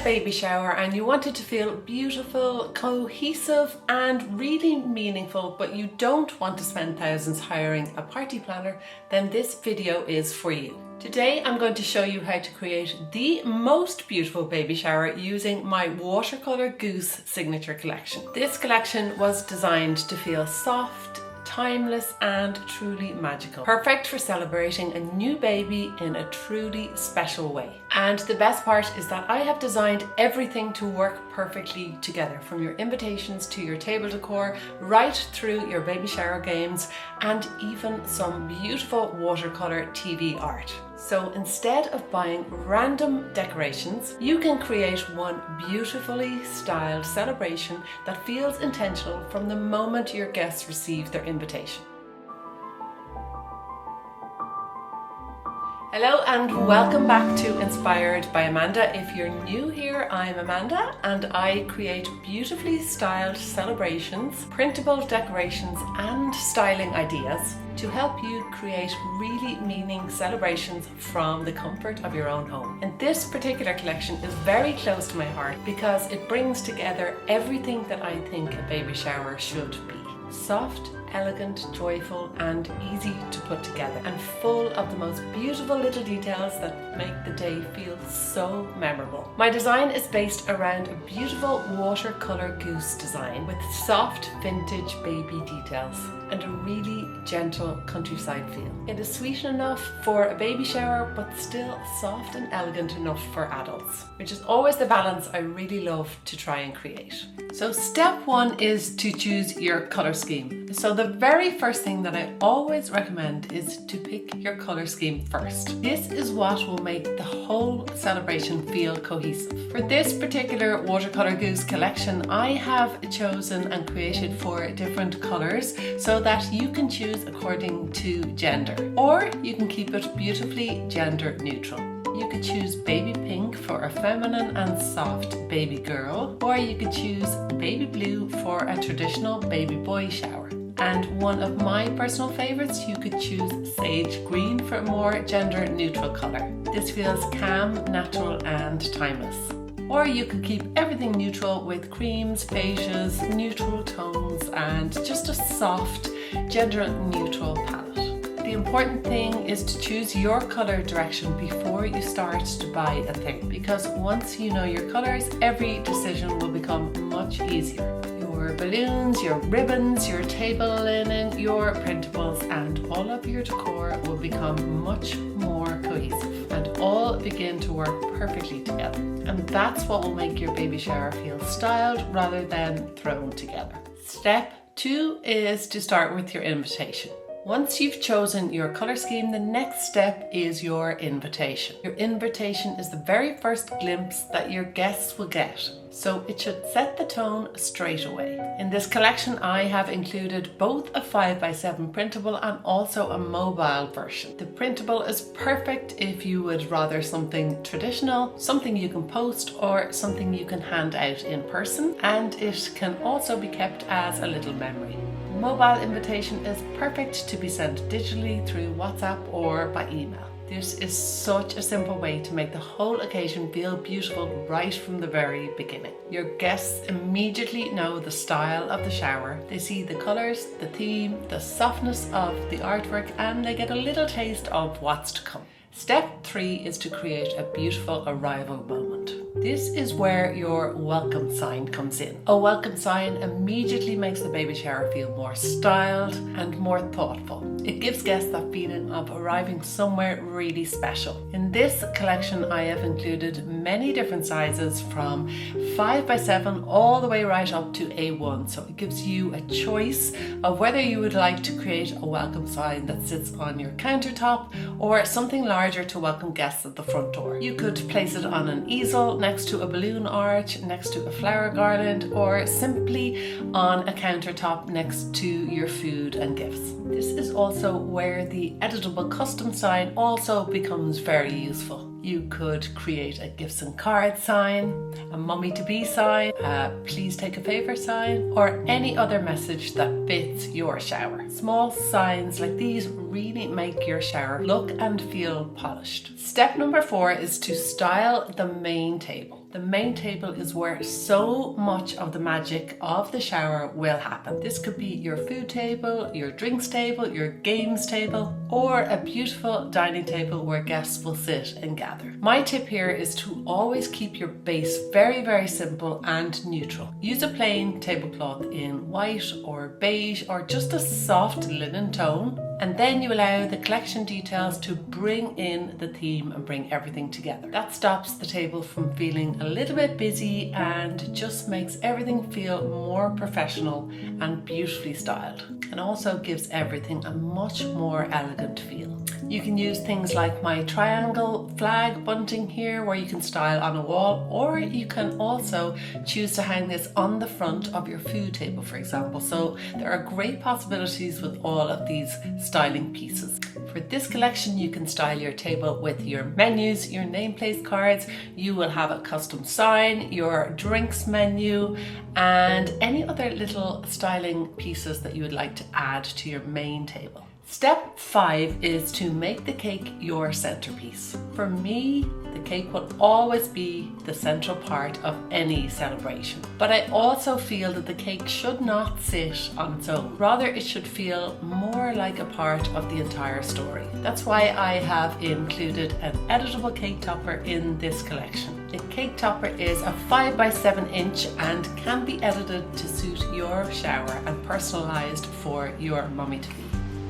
baby shower and you want it to feel beautiful, cohesive and really meaningful, but you don't want to spend thousands hiring a party planner, then this video is for you. Today I'm going to show you how to create the most beautiful baby shower using my Watercolour Goose signature collection. This collection was designed to feel soft, timeless and truly magical. Perfect for celebrating a new baby in a truly special way. And the best part is that I have designed everything to work perfectly together, from your invitations to your table decor, right through your baby shower games and even some beautiful watercolour TV art. So instead of buying random decorations, you can create one beautifully styled celebration that feels intentional from the moment your guests receive their invitation. Hello and welcome back to Inspired by Amanda. If you're new here, I'm Amanda and I create beautifully styled celebrations, printable decorations and styling ideas to help you create really meaning celebrations from the comfort of your own home. And this particular collection is very close to my heart because it brings together everything that I think a baby shower should be. Soft, elegant, joyful and easy to put together, and full of the most beautiful little details that make the day feel so memorable. My design is based around a beautiful watercolour goose design with soft vintage baby details and a really gentle countryside feel. It is sweet enough for a baby shower but still soft and elegant enough for adults, which is always the balance I really love to try and create. So step one is to choose your colour scheme. So the very first thing that I always recommend is to pick your colour scheme first. This is what will make the whole celebration feel cohesive. For this particular Watercolour Goose collection, I have chosen and created 4 different colours so that you can choose according to gender, or you can keep it beautifully gender neutral. You could choose baby pink for a feminine and soft baby girl, or you could choose baby blue for a traditional baby boy shower. And one of my personal favourites, you could choose sage green for a more gender neutral colour. This feels calm, natural and timeless. Or you could keep everything neutral with creams, beiges, neutral tones and just a soft, gender neutral palette. The important thing is to choose your colour direction before you start to buy a thing, because once you know your colours, every decision will become much easier. Your balloons, your ribbons, your table linen, your printables and all of your decor will become much more cohesive and all begin to work perfectly together. And that's what will make your baby shower feel styled rather than thrown together. Step 2 is to start with your invitation. Once you've chosen your colour scheme, the next step is your invitation. Your invitation is the very first glimpse that your guests will get, so it should set the tone straight away. In this collection, I have included both a 5x7 printable and also a mobile version. The printable is perfect if you would rather something traditional, something you can post or something you can hand out in person, and it can also be kept as a little memory. Mobile invitation is perfect to be sent digitally through WhatsApp or by email. This is such a simple way to make the whole occasion feel beautiful right from the very beginning. Your guests immediately know the style of the shower. They see the colours, the theme, the softness of the artwork, and they get a little taste of what's to come. Step 3 is to create a beautiful arrival moment. This is where your welcome sign comes in. A welcome sign immediately makes the baby shower feel more styled and more thoughtful. It gives guests that feeling of arriving somewhere really special. In this collection, I have included many different sizes from 5x7 all the way right up to A1. So it gives you a choice of whether you would like to create a welcome sign that sits on your countertop or something larger to welcome guests at the front door. You could place it on an easel next to a balloon arch, next to a flower garland, or simply on a countertop next to your food and gifts. This is also where the editable custom sign also becomes very useful. You could create a gifts and cards sign, a mummy to be sign, a please take a favour sign, or any other message that fits your shower. Small signs like these really make your shower look and feel polished. Step number 4 is to style the main table. The main table is where so much of the magic of the shower will happen. This could be your food table, your drinks table, your games table, or a beautiful dining table where guests will sit and gather. My tip here is to always keep your base very, very simple and neutral. Use a plain tablecloth in white or beige or just a soft linen tone, and then you allow the collection details to bring in the theme and bring everything together. That stops the table from feeling a little bit busy and just makes everything feel more professional and beautifully styled, and also gives everything a much more elegant feel. You can use things like my triangle flag bunting here where you can style on a wall, or you can also choose to hang this on the front of your food table, for example. So there are great possibilities with all of these styling pieces. For this collection, you can style your table with your menus, your nameplate cards. You will have a custom sign, your drinks menu, and any other little styling pieces that you would like to add to your main table. Step 5 is to make the cake your centerpiece. For me, the cake will always be the central part of any celebration. But I also feel that the cake should not sit on its own. Rather, it should feel more like a part of the entire story. That's why I have included an editable cake topper in this collection. The cake topper is a 5 by 7 inch and can be edited to suit your shower and personalized for your mummy-to-be.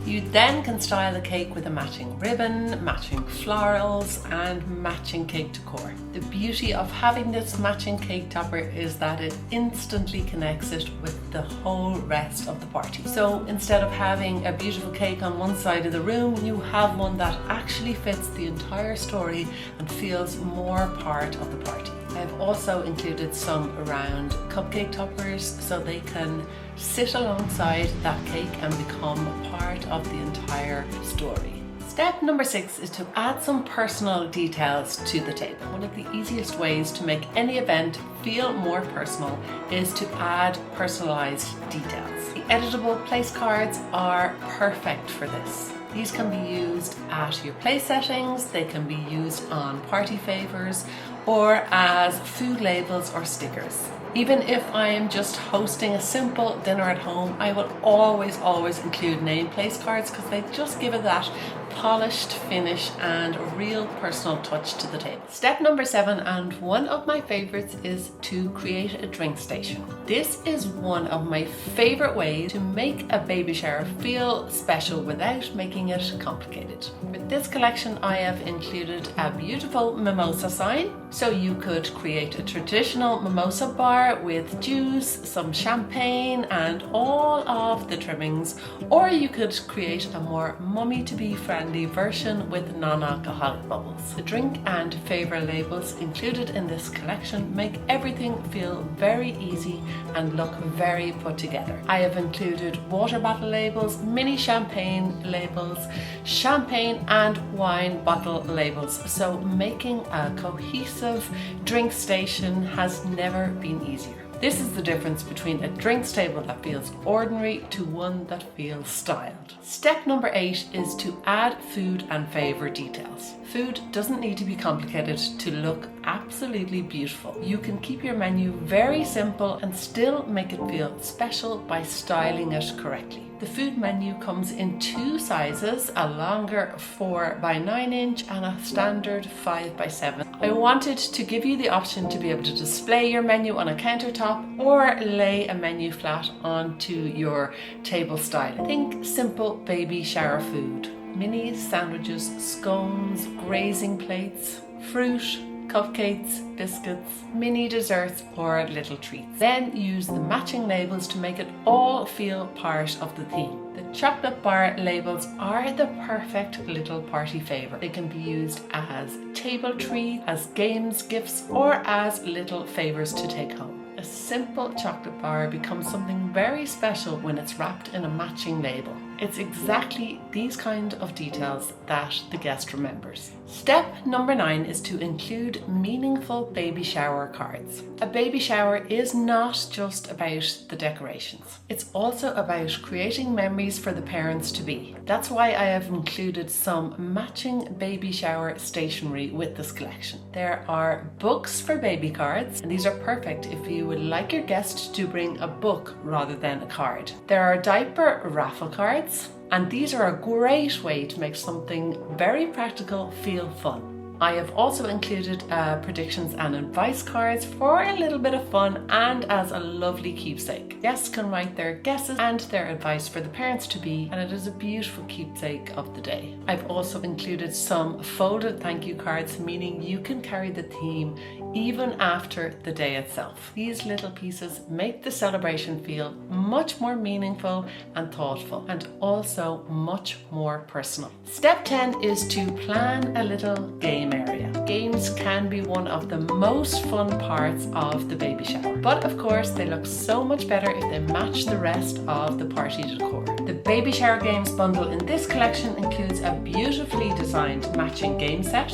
You then can style the cake with a matching ribbon, matching florals, and matching cake decor. The beauty of having this matching cake topper is that it instantly connects it with the whole rest of the party. So instead of having a beautiful cake on one side of the room, you have one that actually fits the entire story and feels more part of the party. I've also included some around cupcake toppers so they can sit alongside that cake and become a part of the entire story. Step number 6 is to add some personal details to the table. One of the easiest ways to make any event feel more personal is to add personalized details. The editable place cards are perfect for this. These can be used at your place settings, they can be used on party favours, or as food labels or stickers. Even if I am just hosting a simple dinner at home, I will always include name place cards because they just give it that polished finish and a real personal touch to the table. Step number 7, and one of my favorites, is to create a drink station. This is one of my favorite ways to make a baby shower feel special without making it complicated. For this collection, I have included a beautiful mimosa sign. So you could create a traditional mimosa bar with juice, some champagne, and all of the trimmings, or you could create a more mummy-to-be friendly version with non-alcoholic bubbles. The drink and favour labels included in this collection make everything feel very easy and look very put together. I have included water bottle labels, mini champagne labels, champagne and wine bottle labels, so making a cohesive drink station has never been easier. This is the difference between a drinks table that feels ordinary to one that feels styled. Step number 8 is to add food and favour details. Food doesn't need to be complicated to look absolutely beautiful. You can keep your menu very simple and still make it feel special by styling it correctly. The food menu comes in 2 sizes, a longer 4 by 9 inch and a standard 5 by 7. I wanted to give you the option to be able to display your menu on a countertop or lay a menu flat onto your table style. Think simple baby shower food. Minis, sandwiches, scones, grazing plates, fruit, cupcakes, biscuits, mini desserts or little treats. Then use the matching labels to make it all feel part of the theme. The chocolate bar labels are the perfect little party favour. They can be used as table treats, as games, gifts, or as little favours to take home. A simple chocolate bar becomes something very special when it's wrapped in a matching label. It's exactly these kind of details that the guest remembers. Step number 9 is to include meaningful baby shower cards. A baby shower is not just about the decorations. It's also about creating memories for the parents-to-be. That's why I have included some matching baby shower stationery with this collection. There are books for baby cards, and these are perfect if you would like your guest to bring a book rather than a card. There are diaper raffle cards, and these are a great way to make something very practical feel fun. I have also included predictions and advice cards for a little bit of fun and as a lovely keepsake. Guests can write their guesses and their advice for the parents-to-be, and it is a beautiful keepsake of the day. I've also included some folded thank you cards, meaning you can carry the theme even after the day itself. These little pieces make the celebration feel much more meaningful and thoughtful, and also much more personal. Step 10 is to plan a little game area. Games can be one of the most fun parts of the baby shower, but of course they look so much better if they match the rest of the party decor. The baby shower games bundle in this collection includes a beautifully designed matching game set.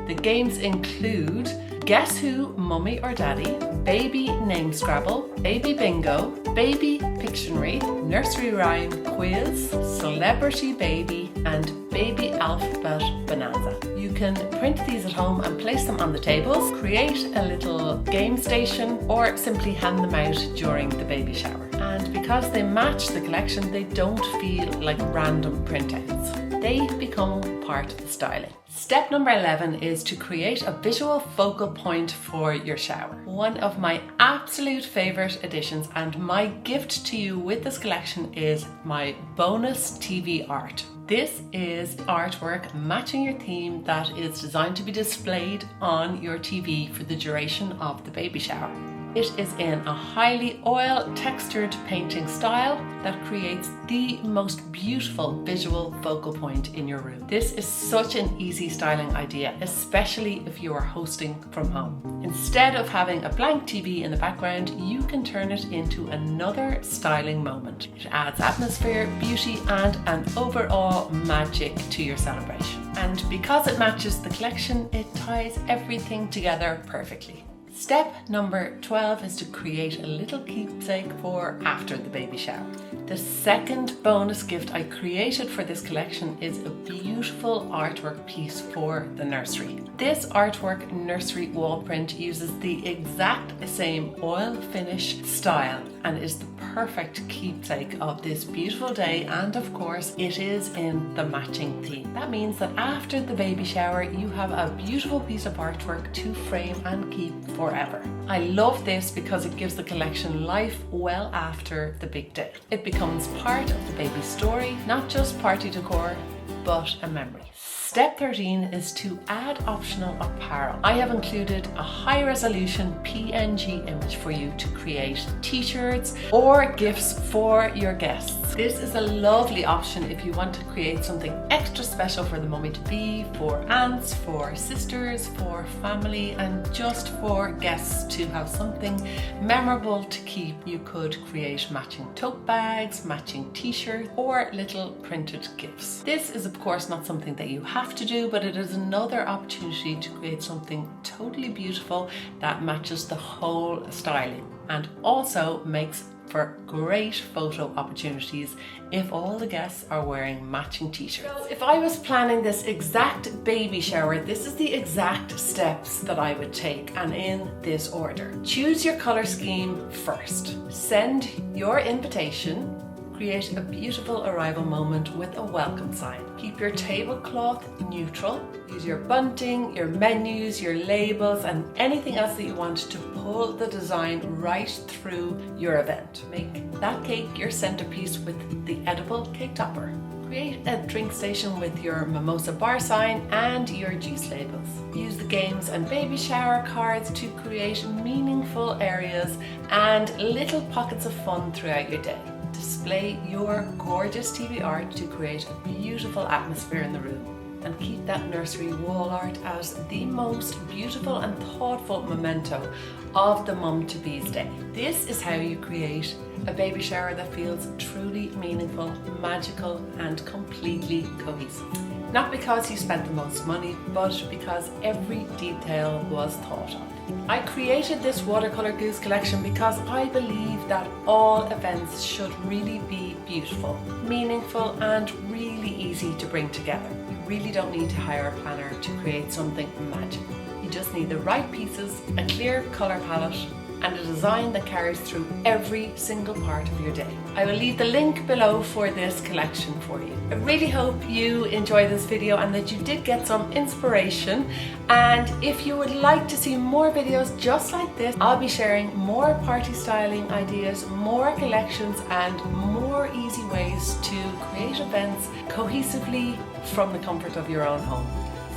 The games include Guess Who, Mummy or Daddy, Baby Name Scrabble, Baby Bingo, Baby Pictionary, Nursery Rhyme Quiz, Celebrity Baby, and Baby Alphabet Bonanza. You can print these at home and place them on the tables, create a little game station, or simply hand them out during the baby shower. And because they match the collection, they don't feel like random printouts. They become part of the styling. Step number 11 is to create a visual focal point for your shower. One of my absolute favorite additions and my gift to you with this collection is my bonus TV art. This is artwork matching your theme that is designed to be displayed on your TV for the duration of the baby shower. It is in a highly oil textured painting style that creates the most beautiful visual focal point in your room. This is such an easy styling idea, especially if you are hosting from home. Instead of having a blank TV in the background, you can turn it into another styling moment. It adds atmosphere, beauty, and an overall magic to your celebration. And because it matches the collection, it ties everything together perfectly. Step number 12 is to create a little keepsake for after the baby shower. The second bonus gift I created for this collection is a beautiful artwork piece for the nursery. This artwork nursery wall print uses the exact same oil finish style and is the perfect keepsake of this beautiful day, and of course it is in the matching theme. That means that after the baby shower you have a beautiful piece of artwork to frame and keep forever. I love this because it gives the collection life well after the big day. It becomes part of the baby's story, not just party decor, but a memory. Step 13 is to add optional apparel. I have included a high-resolution PNG image for you to create t-shirts or gifts for your guests. This is a lovely option if you want to create something extra special for the mummy-to-be, for aunts, for sisters, for family, and just for guests to have something memorable to keep. You could create matching tote bags, matching t-shirts, or little printed gifts. This is of course not something that you have to do, but it is another opportunity to create something totally beautiful that matches the whole styling and also makes for great photo opportunities if all the guests are wearing matching t-shirts. So if I was planning this exact baby shower, this is the exact steps that I would take, and in this order. Choose your color scheme first. Send your invitation. Create a beautiful arrival moment with a welcome sign. Keep your tablecloth neutral. Use your bunting, your menus, your labels, and anything else that you want to pull the design right through your event. Make that cake your centerpiece with the edible cake topper. Create a drink station with your mimosa bar sign and your juice labels. Use the games and baby shower cards to create meaningful areas and little pockets of fun throughout your day. Display your gorgeous TV art to create a beautiful atmosphere in the room, and keep that nursery wall art as the most beautiful and thoughtful memento of the mum-to-be's day. This is how you create a baby shower that feels truly meaningful, magical, and completely cohesive. Not because you spent the most money, but because every detail was thought of. I created this watercolour Goose collection because I believe that all events should really be beautiful, meaningful and really easy to bring together. You really don't need to hire a planner to create something magical. You just need the right pieces, a clear colour palette and a design that carries through every single part of your day. I will leave the link below for this collection for you. I really hope you enjoyed this video and that you did get some inspiration, and if you would like to see more videos just like this, I'll be sharing more party styling ideas, more collections and more easy ways to create events cohesively from the comfort of your own home.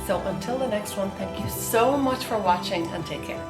So until the next one, thank you so much for watching and take care.